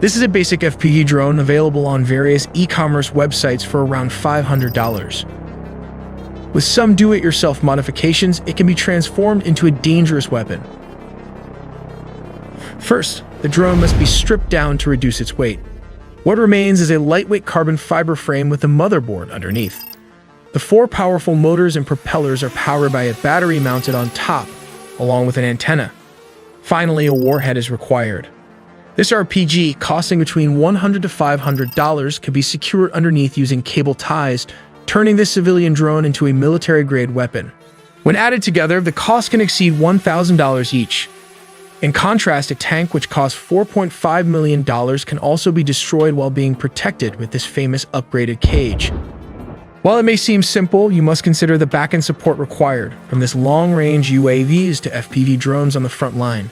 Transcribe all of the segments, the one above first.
This is a basic FPV drone available on various e-commerce websites for around $500. With some do-it-yourself modifications, it can be transformed into a dangerous weapon. First, the drone must be stripped down to reduce its weight. What remains is a lightweight carbon fiber frame with a motherboard underneath. The 4 powerful motors and propellers are powered by a battery mounted on top, along with an antenna. Finally, a warhead is required. This RPG, costing between $100 to $500, can be secured underneath using cable ties, turning this civilian drone into a military-grade weapon. When added together, the cost can exceed $1,000 each. In contrast, a tank which costs $4.5 million can also be destroyed while being protected with this famous upgraded cage. While it may seem simple, you must consider the back-end support required, from this long-range UAVs to FPV drones on the front line.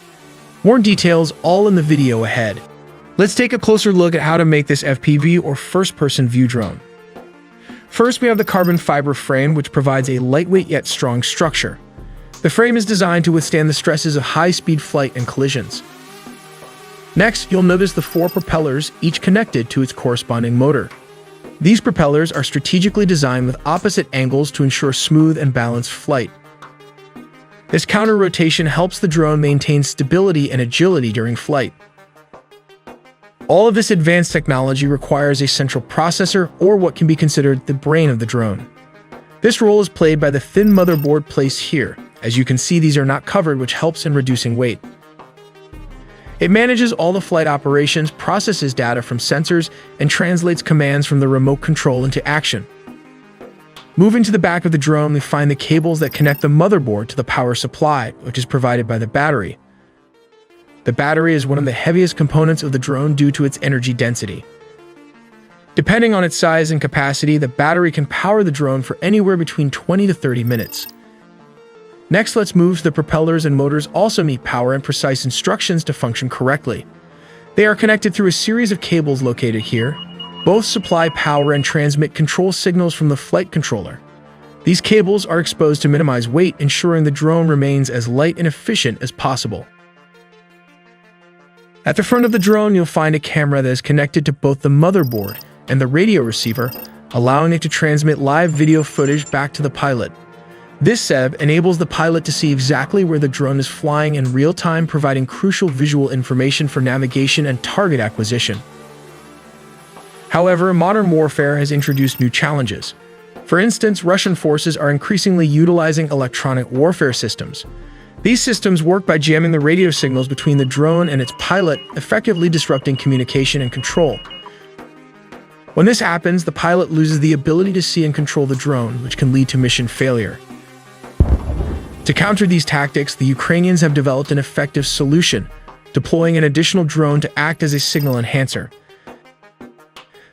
More details all in the video ahead. Let's take a closer look at how to make this FPV or first-person view drone. First, we have the carbon fiber frame, which provides a lightweight yet strong structure. The frame is designed to withstand the stresses of high-speed flight and collisions. Next, you'll notice the 4 propellers, each connected to its corresponding motor. These propellers are strategically designed with opposite angles to ensure smooth and balanced flight. This counter-rotation helps the drone maintain stability and agility during flight. All of this advanced technology requires a central processor, or what can be considered the brain of the drone. This role is played by the thin motherboard placed here. As you can see, these are not covered, which helps in reducing weight. It manages all the flight operations, processes data from sensors, and translates commands from the remote control into action. Moving to the back of the drone, we find the cables that connect the motherboard to the power supply, which is provided by the battery. The battery is one of the heaviest components of the drone due to its energy density. Depending on its size and capacity, the battery can power the drone for anywhere between 20 to 30 minutes. Next, let's move to the propellers and motors also need power and precise instructions to function correctly. They are connected through a series of cables located here. Both supply power and transmit control signals from the flight controller. These cables are exposed to minimize weight, ensuring the drone remains as light and efficient as possible. At the front of the drone, you'll find a camera that is connected to both the motherboard and the radio receiver, allowing it to transmit live video footage back to the pilot. This SEV enables the pilot to see exactly where the drone is flying in real time, providing crucial visual information for navigation and target acquisition. However, modern warfare has introduced new challenges. For instance, Russian forces are increasingly utilizing electronic warfare systems. These systems work by jamming the radio signals between the drone and its pilot, effectively disrupting communication and control. When this happens, the pilot loses the ability to see and control the drone, which can lead to mission failure. To counter these tactics, the Ukrainians have developed an effective solution, deploying an additional drone to act as a signal enhancer.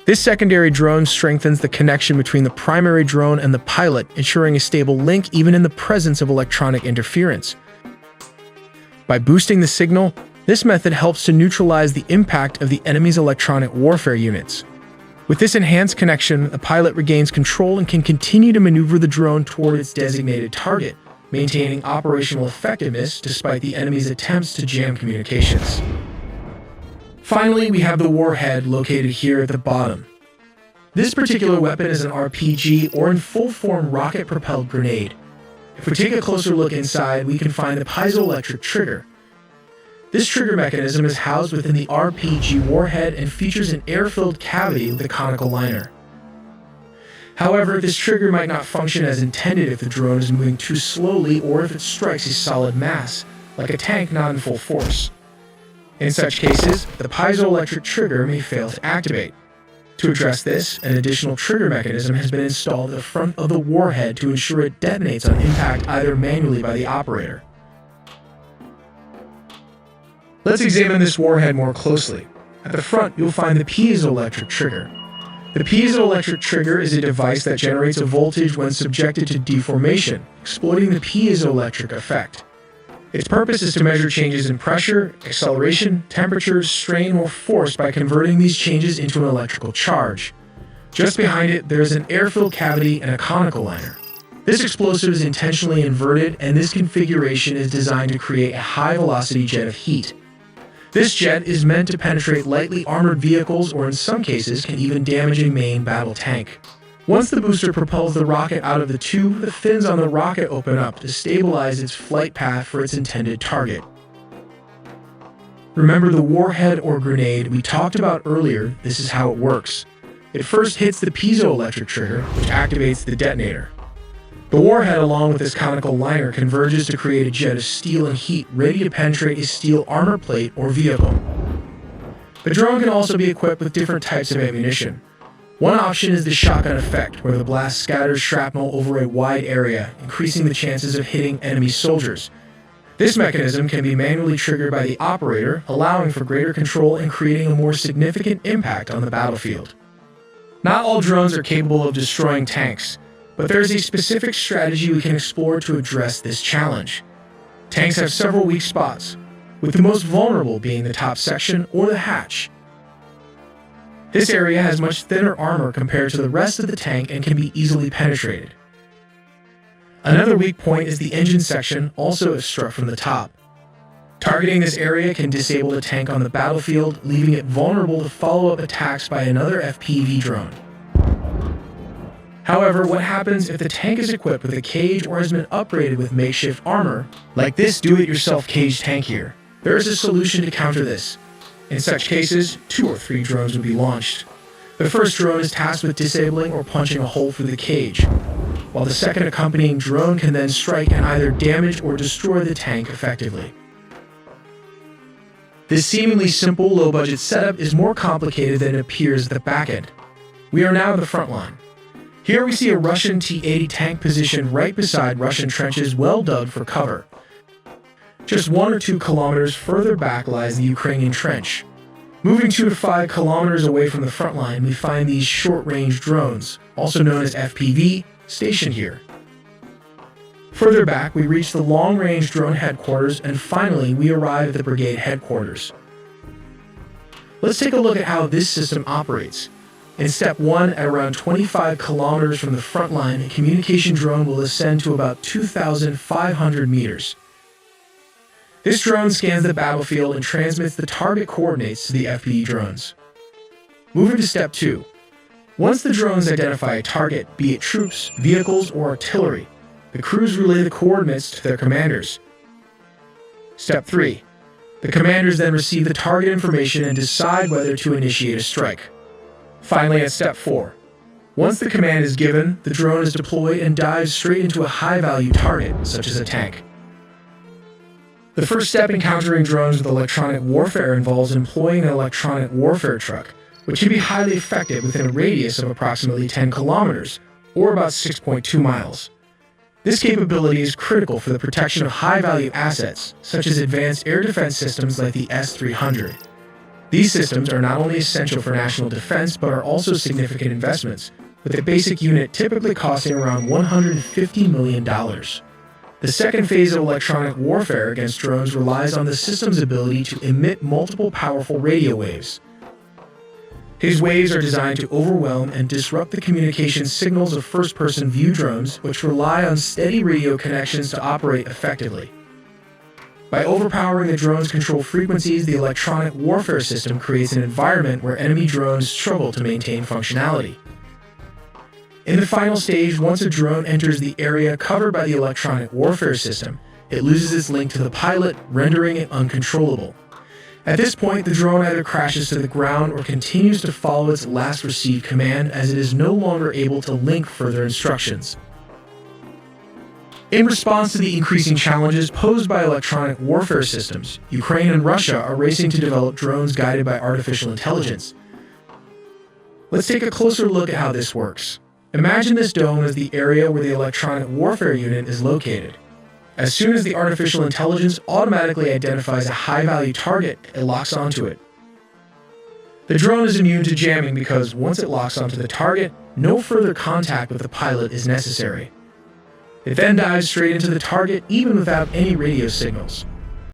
This secondary drone strengthens the connection between the primary drone and the pilot, ensuring a stable link even in the presence of electronic interference. By boosting the signal, this method helps to neutralize the impact of the enemy's electronic warfare units. With this enhanced connection, the pilot regains control and can continue to maneuver the drone toward its designated target, maintaining operational effectiveness despite the enemy's attempts to jam communications. Finally, we have the warhead located here at the bottom. This particular weapon is an RPG, or in full-form rocket-propelled grenade. If we take a closer look inside, we can find the piezoelectric trigger. This trigger mechanism is housed within the RPG warhead and features an air-filled cavity with a conical liner. However, this trigger might not function as intended if the drone is moving too slowly or if it strikes a solid mass, like a tank not in full force. In such cases, the piezoelectric trigger may fail to activate. To address this, an additional trigger mechanism has been installed at the front of the warhead to ensure it detonates on impact either manually by the operator. Let's examine this warhead more closely. At the front, you'll find the piezoelectric trigger. The piezoelectric trigger is a device that generates a voltage when subjected to deformation, exploiting the piezoelectric effect. Its purpose is to measure changes in pressure, acceleration, temperature, strain, or force by converting these changes into an electrical charge. Just behind it, there is an air-filled cavity and a conical liner. This explosive is intentionally inverted, and this configuration is designed to create a high-velocity jet of heat. This jet is meant to penetrate lightly armored vehicles or in some cases can even damage a main battle tank. Once the booster propels the rocket out of the tube, the fins on the rocket open up to stabilize its flight path for its intended target. Remember the warhead or grenade we talked about earlier? This is how it works. It first hits the piezoelectric trigger, which activates the detonator. The warhead, along with this conical liner, converges to create a jet of steel and heat ready to penetrate a steel armor plate or vehicle. The drone can also be equipped with different types of ammunition. One option is the shotgun effect, where the blast scatters shrapnel over a wide area, increasing the chances of hitting enemy soldiers. This mechanism can be manually triggered by the operator, allowing for greater control and creating a more significant impact on the battlefield. Not all drones are capable of destroying tanks, but there is a specific strategy we can explore to address this challenge. Tanks have several weak spots, with the most vulnerable being the top section or the hatch. This area has much thinner armor compared to the rest of the tank and can be easily penetrated. Another weak point is the engine section, also if struck from the top. Targeting this area can disable the tank on the battlefield, leaving it vulnerable to follow-up attacks by another FPV drone. However, what happens if the tank is equipped with a cage or has been upgraded with makeshift armor, like this do-it-yourself cage tank here? There is a solution to counter this. In such cases, 2 or 3 drones would be launched. The first drone is tasked with disabling or punching a hole through the cage, while the second accompanying drone can then strike and either damage or destroy the tank effectively. This seemingly simple, low-budget setup is more complicated than it appears at the back end. We are now at the front line. Here we see a Russian T-80 tank positioned right beside Russian trenches well dug for cover. Just 1 or 2 kilometers further back lies the Ukrainian trench. Moving 2 to 5 kilometers away from the front line, we find these short-range drones, also known as FPV, stationed here. Further back, we reach the long-range drone headquarters, and finally, we arrive at the brigade headquarters. Let's take a look at how this system operates. In Step 1, at around 25 kilometers from the front line, a communication drone will ascend to about 2,500 meters. This drone scans the battlefield and transmits the target coordinates to the FPV drones. Moving to Step 2. Once the drones identify a target, be it troops, vehicles, or artillery, the crews relay the coordinates to their commanders. Step 3. The commanders then receive the target information and decide whether to initiate a strike. Finally, at Step 4. Once the command is given, the drone is deployed and dives straight into a high-value target, such as a tank. The first step in countering drones with electronic warfare involves employing an electronic warfare truck, which can be highly effective within a radius of approximately 10 kilometers, or about 6.2 miles. This capability is critical for the protection of high-value assets, such as advanced air defense systems like the S-300. These systems are not only essential for national defense, but are also significant investments, with a basic unit typically costing around $150 million. The second phase of electronic warfare against drones relies on the system's ability to emit multiple powerful radio waves. These waves are designed to overwhelm and disrupt the communication signals of first-person view drones, which rely on steady radio connections to operate effectively. By overpowering the drone's control frequencies, the electronic warfare system creates an environment where enemy drones struggle to maintain functionality. In the final stage, once a drone enters the area covered by the electronic warfare system, it loses its link to the pilot, rendering it uncontrollable. At this point, the drone either crashes to the ground or continues to follow its last received command as it is no longer able to link further instructions. In response to the increasing challenges posed by electronic warfare systems, Ukraine and Russia are racing to develop drones guided by artificial intelligence. Let's take a closer look at how this works. Imagine this dome as the area where the electronic warfare unit is located. As soon as the artificial intelligence automatically identifies a high-value target, it locks onto it. The drone is immune to jamming because once it locks onto the target, no further contact with the pilot is necessary. It then dives straight into the target even without any radio signals.